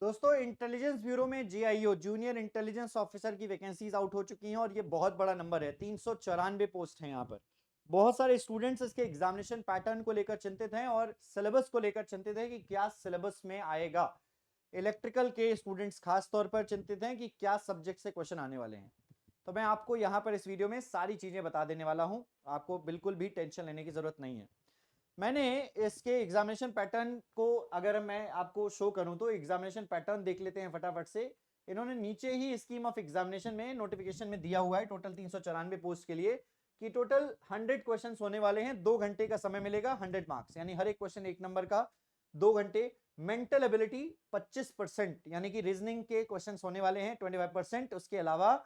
दोस्तों intelligence bureau में जीआईओ junior intelligence officer की वैकेंसीज आउट हो चुकी हैं और ये बहुत बड़ा नंबर है। 394 पोस्ट हैं यहाँ पर। बहुत सारे स्टूडेंट्स इसके एग्जामिनेशन पैटर्न को लेकर चिंतित हैं और सिलेबस को लेकर चिंतित हैं कि क्या सिलेबस में आएगा। इलेक्ट्रिकल के स्टूडेंट्स खास तौर पर चिंतित हैं कि क्या सब्जेक्ट से क्वेश्चन आने वाले हैं। तो मैं आपको यहाँ पर इस वीडियो में सारी चीजें बता देने वाला हूँ, आपको बिल्कुल भी टेंशन लेने की जरूरत नहीं है। मैंने इसके एग्जामिनेशन पैटर्न को अगर मैं आपको शो करूं तो एग्जामिनेशन पैटर्न देख लेते हैं फटाफट से। इन्होंने नीचे ही स्कीम ऑफ एग्जामिनेशन में नोटिफिकेशन में दिया हुआ है टोटल 394 पोस्ट के लिए कि टोटल 100 क्वेश्चंस होने वाले हैं। 2 घंटे का समय मिलेगा, 100 मार्क्स, यानी हर एक क्वेश्चन 1 नंबर का, 2 घंटे। मेंटल एबिलिटी 25%, यानी कि रीजनिंग के क्वेश्चन होने वाले हैं 25%। उसके अलावा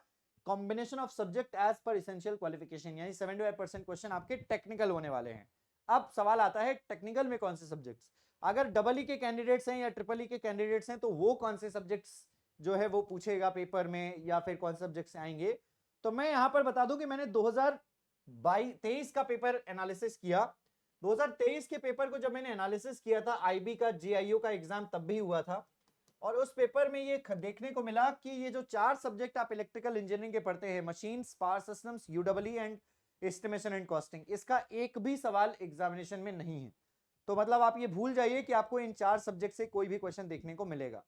combination of subject as per essential qualification, यानी 75% क्वेश्चन आपके टेक्निकल होने वाले हैं। अब सवाल आता है टेक्निकल में कौन से सब्जेक्ट्स, अगर डबल ई के कैंडिडेट्स हैं या ट्रिपल ई के कैंडिडेट्स हैं तो वो कौन से सब्जेक्ट्स जो है वो पूछेगा पेपर में, या फिर कौन से सब्जेक्ट्स आएंगे। तो मैं यहां पर बता दूं कि मैंने 2023 का पेपर एनालिसिस किया। 2023 के पेपर को जब मैंने एनालिसिस किया था, आईबी का जीआईओ का एग्जाम तब भी हुआ था, और उस पेपर में ये देखने को मिला कि ये जो 4 सब्जेक्ट आप इलेक्ट्रिकल इंजीनियरिंग के पढ़ते हैं, machines, power systems, UW and estimation and costing, इसका एक भी सवाल एग्जामिनेशन में नहीं है। तो मतलब आप ये भूल जाइए कि आपको इन 4 सब्जेक्ट से कोई भी क्वेश्चन देखने को मिलेगा।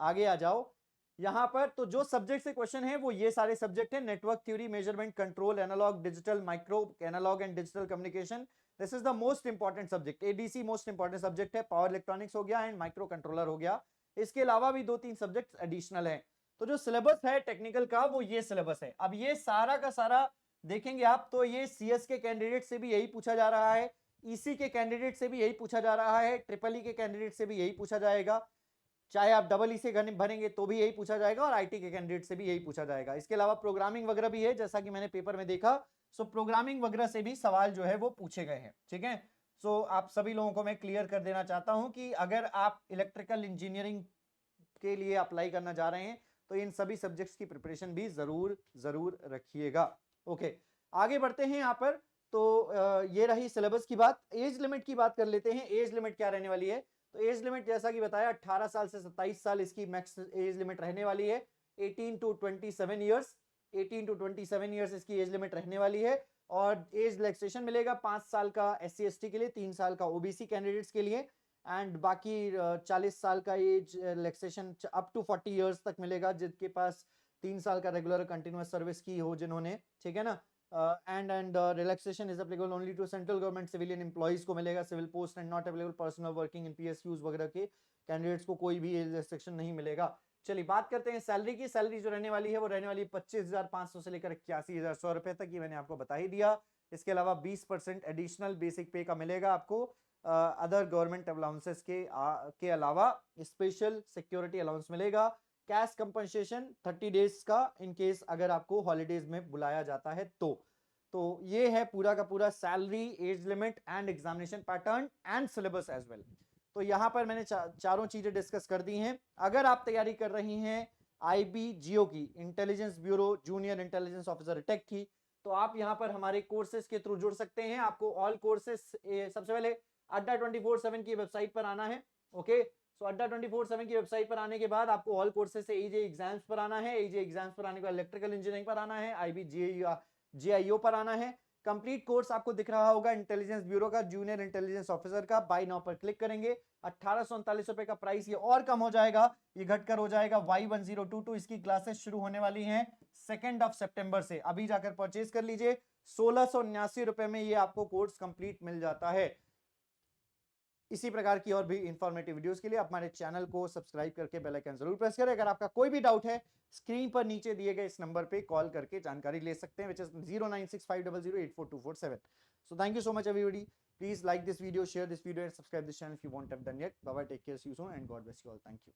आगे आ जाओ यहां पर, तो जो सब्जेक्ट से क्वेश्चन है वो ये सारे सब्जेक्ट है: network theory, measurement, control, analog, digital, micro analog and digital communication. This is the most important subject. ADC most important subject है, पावर इलेक्ट्रॉनिक्स हो गया एंड माइक्रो कंट्रोलर हो गया। इसके अलावा भी 2-3 सब्जेक्ट एडिशनल है। तो जो सिलेबस है टेक्निकल का वो ये सिलेबस है। अब ये सारा का सारा देखेंगे आप तो ये सीएस के कैंडिडेट से भी यही पूछा जा रहा है, ईसी के कैंडिडेट से भी यही पूछा जा रहा है, ट्रिपल ई के कैंडिडेट से भी यही पूछा जाएगा, चाहे आप डबल ई से भरेंगे तो भी यही पूछा जाएगा, और आईटी के कैंडिडेट से भी यही पूछा जाएगा। इसके अलावा प्रोग्रामिंग वगैरह भी है, जैसा कि मैंने पेपर में देखा। सो प्रोग्रामिंग वगैरह से भी सवाल जो है वो पूछे गए हैं। ठीक है, सो आप सभी लोगों को मैं क्लियर कर देना चाहता हूं कि अगर आप इलेक्ट्रिकल इंजीनियरिंग के लिए अप्लाई करना जा रहे हैं तो इन सभी सब्जेक्ट्स की प्रिपरेशन भी जरूर जरूर रखिएगा। ओके, आगे बढ़ते हैं यहां पर। तो ये रही सिलेबस की बात। एज लिमिट की बात कर लेते हैं। एज लिमिट क्या रहने वाली है, तो एज लिमिट जैसा कि बताया 18 साल से 27 साल इसकी मैक्स एज लिमिट रहने वाली है। 18 टू 27 ईयर्स, 18 टू 27 ईयर्स इसकी एज लिमिट रहने वाली है। और एज रिलैक्सेशन मिलेगा 5 साल का SC ST के लिए, 3 साल का OBC कैंडिडेट्स के लिए, एंड बाकी 40 साल का age relaxation up to 40 years तक मिलेगा जिनके पास 3 साल का रेगुलर कंटिन्यूअस सर्विस की हो जिन्होंने। ठीक है ना, and relaxation is applicable only to central government civilian employees को मिलेगा, civil post and not available person working in PSUs वगैरह के कैंडिडेट्स को कोई भी एज रिस्ट्रिक्शन नहीं मिलेगा। चलिए बात करते हैं सैलरी की। सैलरी जो रहने वाली है वो रहने वाली है 25,500 से लेकर 81,100 रुपए तक, ये मैंने आपको बता ही दिया। इसके अलावा 20% एडिशनल बेसिक पे का मिलेगा आपको अदर गवर्नमेंट अलाउंसेस के अलावा। स्पेशल सिक्योरिटी अलाउंस मिलेगा। कैश कंपनसेशन 30 डेज का इन केस अगर आपको हॉलीडेज में बुलाया जाता है तो ये है पूरा का पूरा salary, age limit and examination pattern and syllabus as well. तो यहां पर मैंने चारों चीजें डिस्कस कर दी हैं। अगर आप तैयारी कर रही हैं IBGO की, intelligence bureau junior intelligence officer tech की, तो आप यहां पर हमारे कोर्सेज के थ्रू जुड़ सकते हैं। आपको ऑल कोर्सेज सबसे पहले अड्डा 24/7 की वेबसाइट पर आना है। ओके, सो अड्डा 24/7 की वेबसाइट पर आने के बाद आपको ऑल कोर्सेज से AJ एग्जाम्स पर आना है। AJ एग्जाम्स पर आने के बाद इलेक्ट्रिकल इंजीनियरिंग पर आना है, IBGIO पर आना है। कंप्लीट कोर्स आपको दिख रहा होगा इंटेलिजेंस ब्यूरो का जूनियर इंटेलिजेंस ऑफिसर का, बाय नाउ पर क्लिक करेंगे। 1839 रुपए का प्राइस, ये और कम हो जाएगा, ये घटकर हो जाएगा Y1022। इसकी क्लासेस शुरू होने वाली हैं 2 सितंबर से, अभी जाकर परचेज कर लीजिए। 1679 रुपए में ये आपको कोर्स कंप्लीट मिल जाता है। इसी प्रकार की और भी इंफॉर्मेटिव वीडियोस के लिए आप हमारे चैनल को सब्सक्राइब करके बेल आइकन जरूर प्रेस करें। अगर आपका कोई भी डाउट है, स्क्रीन पर नीचे दिए गए इस नंबर पे कॉल करके जानकारी ले सकते हैं, which is 0965008427। So thank you so much everybody. Please like this video, share this video and subscribe this channel if you won't have done yet. Bye bye, take care, see you soon and God bless you all. Thank you.